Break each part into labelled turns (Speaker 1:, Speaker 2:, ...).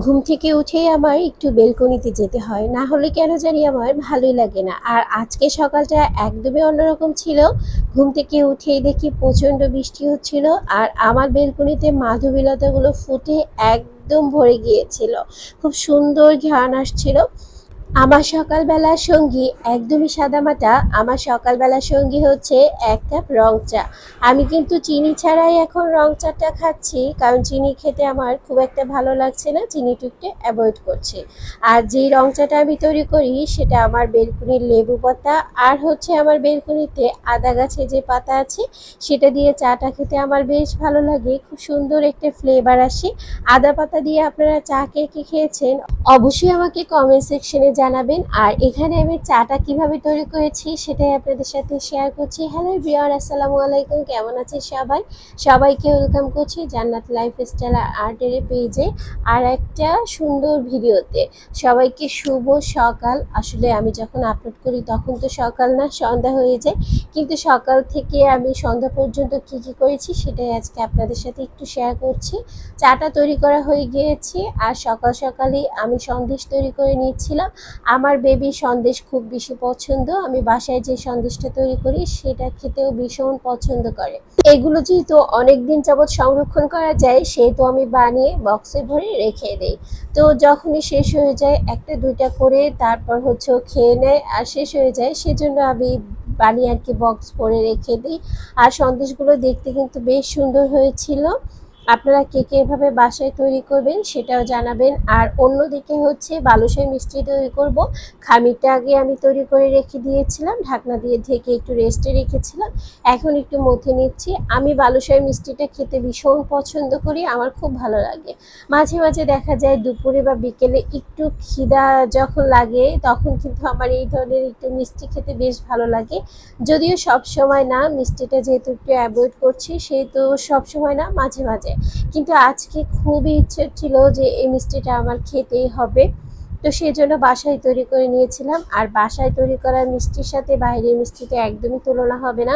Speaker 1: ঘুম থেকে উঠেই আমার একটু বেলকনিতে যেতে হয়, না হলে কেন জানি আমার ভালোই লাগে না। আর আজকে সকালটা একদমই অন্যরকম ছিল। ঘুম থেকে উঠেই দেখি প্রচণ্ড বৃষ্টি হচ্ছিল, আর আমার বেলকনিতে মাধবীলতাগুলো ফুটে একদম ভরে গিয়েছিল। খুব সুন্দর ঘ্রাণ আসছিল। আমার সকালবেলার সঙ্গী একদমই সাদামাটা। আমার সকালবেলার সঙ্গী হচ্ছে ১ কাপ রং চা। আমি কিন্তু চিনি ছাড়াই এখন রং চাটা খাচ্ছি, কারণ চিনি খেতে আমার খুব একটা ভালো লাগছে না, চিনিটা একটু অ্যাভয়েড করছি। আর যেই রং চাটা আমি তৈরি করি সেটা আমার বেলকুনির লেবু পাতা আর হচ্ছে আমার বেলকুনিতে আদা গাছে যে পাতা আছে সেটা দিয়ে চাটা খেতে আমার বেশ ভালো লাগে। খুব সুন্দর একটা ফ্লেভার আসে। আদা পাতা দিয়ে আপনারা চা কে কে খেয়েছেন অবশ্যই আমাকে কমেন্ট সেকশনে জানাবেন। আর এখানে আমি চাটা কিভাবে তৈরি করেছি সেটাই আপনাদের সাথে শেয়ার করছি। হ্যালো এভরিওয়ান, আসসালামু আলাইকুম। কেমন আছেন সবাই? সবাইকে ওয়েলকাম করছি জান্নাত লাইফস্টাইল আর আর্টের পেজে আর একটা সুন্দর ভিডিওতে। সবাইকে শুভ সকাল। আসলে আমি যখন আপলোড করি তখন তো সকাল না, সন্ধ্যা হয়ে যায়, কিন্তু সকাল থেকে আমি সন্ধ্যা পর্যন্ত কি কি করেছি সেটাই আজকে আপনাদের সাথে একটু শেয়ার করছি। চাটা তৈরি করা হয়ে গিয়েছে, আর সকাল সকালই আমি সন্দেশ তৈরি করে নিয়েছিলাম। আমার বেবি সন্দেশ খুব বেশি পছন্দ। আমি বাসায় যে সন্দেশটা তৈরি করি সেটা খেতেও ভীষণ পছন্দ করে। এগুলো যেহেতু অনেক দিন যাবৎ সংরক্ষণ করা যায় সেহেতু আমি বানিয়ে বক্সে ভরে রেখে দিই। তো যখনই শেষ হয়ে যায় একটা দুইটা করে তারপর হচ্ছে ও খেয়ে নেয় আর শেষ হয়ে যায়, সেজন্য আমি বানিয়ে আর কি বক্স ভরে রেখে দিই। আর সন্দেশগুলো দেখতে কিন্তু বেশ সুন্দর হয়েছিল। আপনারা কে কে এভাবে বাসায় তৈরি করবেন সেটাও জানাবেন। আর অন্যদিকে হচ্ছে বালুশাহী মিষ্টি তৈরি করব। খামিরটা আগে আমি তৈরি করে রেখে দিয়েছিলাম, ঢাকনা দিয়ে ঢেকে একটু রেস্টে রেখেছিলাম। এখন একটু মথে নিচ্ছি। আমি বালুশাহী মিষ্টিটা খেতে ভীষণ পছন্দ করি, আমার খুব ভালো লাগে। মাঝে মাঝে দেখা যায় দুপুরে বা বিকেলে একটু খিদা যখন লাগে তখন কিন্তু আমার এই ধরনের একটু মিষ্টি খেতে বেশ ভালো লাগে। যদিও সব সময় না, মিষ্টিটা যেহেতু একটু অ্যাভয়েড করছি সেহেতু সব সময় না, মাঝে মাঝে। কিন্তু আজকে খুবই ইচ্ছে ছিল যে এই মিষ্টিটা আমার খেতেই হবে। তো সেজন্য বাসায় তৈরি করে নিয়েছিলাম। আর বাসায় তৈরি করা মিষ্টির সাথে বাইরের মিষ্টিটা একদমই তুলনা হবে না।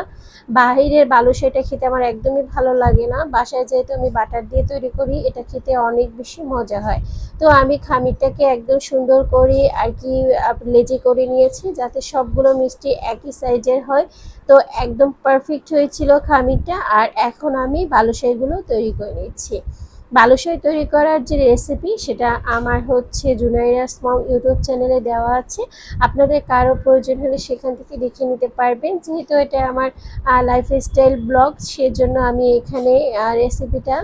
Speaker 1: বাইরের বালুশাহিটা খেতে আমার একদমই ভালো লাগে না। বাসায় যেহেতু আমি বাটার দিয়ে তৈরি করি এটা খেতে অনেক বেশি মজা হয়। তো আমি খামিরটাকে একদম সুন্দর করে আর কি লেচি করে নিয়েছি যাতে সবগুলো মিষ্টি একই সাইজের হয়। তো একদম পারফেক্ট হয়েছিল খামিরটা। আর এখন আমি বালুশাহিগুলো তৈরি করে নিচ্ছি। বালুশাহি তৈরি করার যে রেসিপি সেটা আমার হচ্ছে জুনাইরাস মম ইউটিউব চ্যানেলে দেওয়া আছে। আপনাদের কারো প্রয়োজন হলে সেখান থেকে দেখে নিতে পারবেন। যেহেতু এটা আমার লাইফস্টাইল ব্লগ, সেজন্য আমি এখানে রেসিপিটা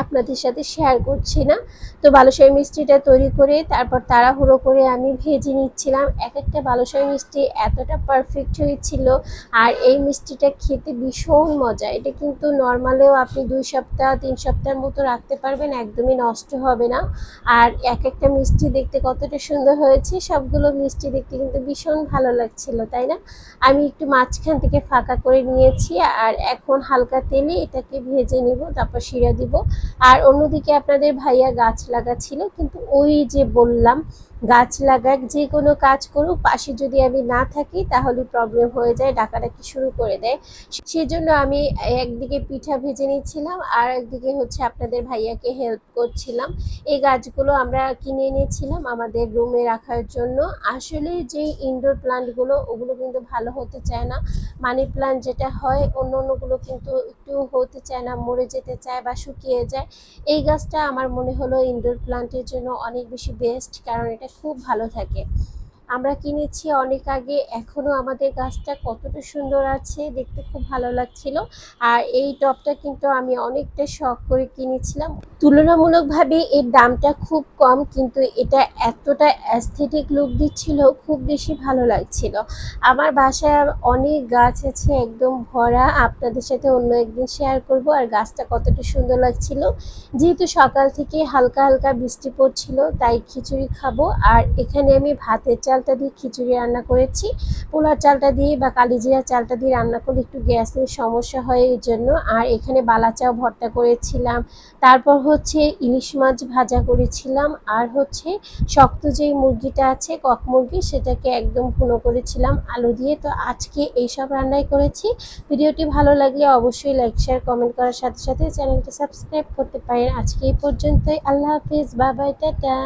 Speaker 1: আপনাদের সাথে শেয়ার করছি না। তো বালুশাহী মিষ্টিটা তৈরি করে তারপর তাড়াহুড়ো করে আমি ভেজে নিচ্ছিলাম। এক একটা বালুশাহী মিষ্টি এতটা পারফেক্ট হয়েছিল। আর এই মিষ্টিটা খেতে ভীষণ মজা। এটা কিন্তু নর্মালেও আপনি 2 সপ্তাহ 3 সপ্তাহের মতো রাখতে পারবেন, একদমই নষ্ট হবে না। আর এক একটা মিষ্টি দেখতে কতটা সুন্দর হয়েছে, সবগুলো মিষ্টি দেখতে কিন্তু ভীষণ ভালো লাগছিল, তাই না? আমি একটু মাঝখান থেকে ফাঁকা করে নিয়েছি। আর এখন হালকা তেলে এটাকে ভেজে নিব, তারপর শিরা দিব। আর অন্যদিকে আপনাদের ভাইয়া গাছ লাগাচ্ছিল, কিন্তু ওই যে বললাম, গাছ লাগাক যে কোনো কাজ করুক, পাশে যদি আমি না থাকি তাহলে প্রবলেম হয়ে যায়, ডাকাডাকি শুরু করে দেয়। সেজন্য আমি একদিকে পিঠা ভেজে নিচ্ছিলাম আর একদিকে হচ্ছে আপনাদের ভাইয়াকে হেল্প করছিলাম। এই গাছগুলো আমরা কিনে এনেছিলাম আমাদের রুমে রাখার জন্য। আসলে যে ইনডোর প্লান্টগুলো ওগুলো কিন্তু ভালো হতে চায় না। মানি প্লান্ট যেটা হয় অন্য অন্যগুলো কিন্তু একটু হতে চায় না, মরে যেতে চায় বা শুকিয়ে যায়। এই গাছটা আমার মনে হলো ইনডোর প্লান্টের জন্য অনেক বেশি বেস্ট, কারণ এটা খুব ভালো থাকে। আমরা কিনেছি অনেক আগে, এখনো আমাদের গাছটা কতটা সুন্দর আছে, দেখতে খুব ভালো লাগছিল। আর এই টবটা কিন্তু আমি অনেকটা শখ করে কিনেছিলাম। তুলনামূলকভাবে এর দামটা খুব কম, কিন্তু এটা এতটা অ্যাস্থেটিক লুক দিচ্ছিল, খুব বেশি ভালো লাগছিল। আমার বাসায় অনেক গাছ আছে একদম ভরা, আপনাদের সাথে অন্য একদিন শেয়ার করব। আর গাছটা কতটা সুন্দর লাগছিল। যেহেতু সকাল থেকে হালকা হালকা বৃষ্টি পড়ছিল তাই খিচুড়ি খাবো। আর এখানে আমি ভাতের চাল চালটা দিয়ে খিচুড়ি রান্না করেছি। পোলার চালটা দিয়ে বা কালিজিরা চালটা দিয়ে রান্না করলে একটু গ্যাসের সমস্যা হয় এই জন্য। আর এখানে বালাচাও ভর্তা করেছিলাম, তারপর হচ্ছে ইলিশ মাছ ভাজা করেছিলাম, আর হচ্ছে শক্ত যেই মুরগিটা আছে কক মুরগি সেটাকে একদম ভুনো করেছিলাম আলু দিয়ে। তো আজকে এইসব রান্নাই করেছি। ভিডিওটি ভালো লাগলে অবশ্যই লাইক শেয়ার কমেন্ট করার সাথে সাথে চ্যানেলটি সাবস্ক্রাইব করতে পারেন। আজকে এই পর্যন্তই। আল্লাহ হাফিজ, বাই বাই, টাটা।